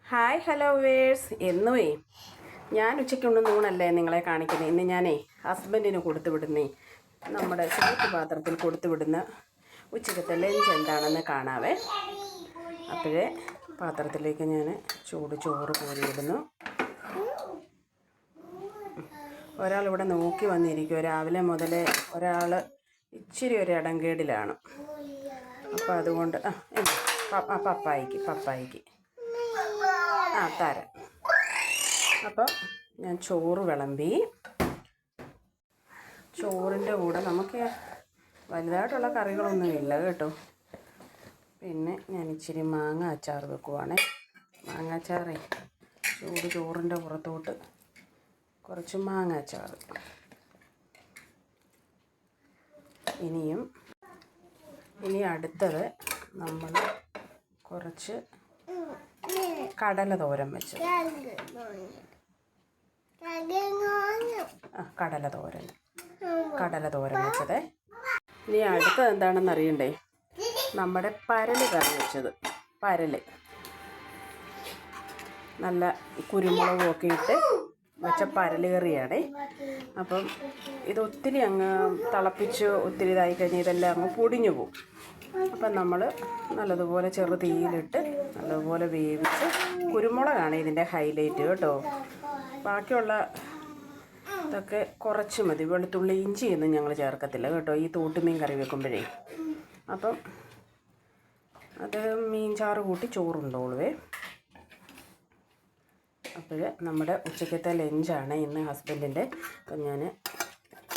Hi hello verse എന്നുവേ ഞാൻ ഉച്ചയ്ക്കുണ്ടെന്ന് ഊണല്ലേ നിങ്ങളെ കാണിക്കുന്നത്. ഇന്ന് ഞാനേ ഹസ്ബൻഡിന് കൊടുത്തു വിടുന്നേ നമ്മുടെ ചുവപ്പ് പാത്രത്തിൽ കൊടുത്തു വിടുന്ന ഉച്ചക്കത്തെ ലഞ്ച് എന്താണെന്ന് കാണാവേ. അപ്പോഴേ പാത്രത്തിലേക്ക് ഞാൻ ചൂട് ചോറ് കോരിയിടുന്നു. ഒരാളിവിടെ നോക്കി വന്നിരിക്കും. രാവിലെ മുതലേ ഒരാൾ ഇച്ചിരി ഒരു ഇടംകേടിലാണ്. അപ്പോൾ അതുകൊണ്ട് പപ്പായിക്ക് തരാം. അപ്പം ഞാൻ ചോറ് വിളമ്പി. ചോറിൻ്റെ കൂടെ നമുക്ക് വലുതായിട്ടുള്ള കറികളൊന്നുമില്ല കേട്ടോ. പിന്നെ ഞാൻ ഇച്ചിരി മാങ്ങ അച്ചാർ വെക്കുവാണേ. മാങ്ങ അച്ചാറേ ചോറിൻ്റെ പുറത്തോട്ട് കുറച്ച് മാങ്ങ അച്ചാർ. ഇനി അടുത്തത് നമ്മൾ കുറച്ച് കടല തോരൻ വെച്ചത്. കടല തോരൻ വെച്ചത്. ഇനി അടുത്തത് എന്താണെന്ന് അറിയണ്ടേ, നമ്മുടെ പരൽ കറി വെച്ചത്. പരൽ നല്ല കുരുമുളകും ഒക്കെ ഇട്ട് വെച്ച പരൽ കറിയാണേ. അപ്പം ഇത് ഒത്തിരി അങ്ങ് തിളപ്പിച്ച് ഒത്തിരി ഇതായി കഴിഞ്ഞാൽ ഇതെല്ലാം അങ്ങ് പൊടിഞ്ഞു പോകും. അപ്പം നമ്മൾ നല്ലതുപോലെ ചെറു തീയിലിട്ട് നല്ലതുപോലെ വേവിച്ച്, കുരുമുളകാണ് ഇതിൻ്റെ ഹൈലൈറ്റ് കേട്ടോ. ബാക്കിയുള്ള ഇതൊക്കെ കുറച്ച് മതി. വെളുത്തുള്ളി ഇഞ്ചിയൊന്നും ഞങ്ങൾ ചേർക്കത്തില്ല കേട്ടോ ഈ തൂട്ടുമീൻ കറി വെക്കുമ്പോഴേ. അപ്പം അത് മീൻ ചാറ് കൂട്ടി ചോറുണ്ടോളുവേ. അപ്പോൾ നമ്മുടെ ഉച്ചക്കത്തെ ലഞ്ചാണ് ഇന്ന് ഹസ്ബൻഡിൻ്റെ. അപ്പം ഞാൻ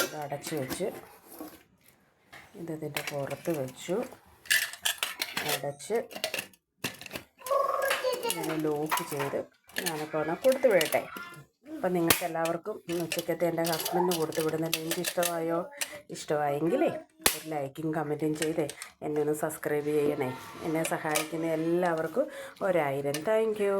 ഇത് അടച്ച് വെച്ച് ഇതിൻ്റെ പുറത്ത് വെച്ചു, അടച്ച് ഇങ്ങനെ ലോക്ക് ചെയ്ത് ഞാനപ്പോൾ ഒന്ന് കൊടുത്തു വിടട്ടെ. അപ്പം നിങ്ങൾക്ക് എല്ലാവർക്കും ഉച്ചക്കത്തെ എൻ്റെ ഹസ്ബൻഡിന് കൊടുത്തു വിടുന്ന ലഞ്ച് ഇഷ്ടമായെങ്കിലേ ഒരു ലൈക്കും കമൻറ്റും ചെയ്തേ എന്നെ ഒന്ന് സബ്സ്ക്രൈബ് ചെയ്യണേ. എന്നെ സഹായിക്കുന്ന എല്ലാവർക്കും 1000 താങ്ക് യു.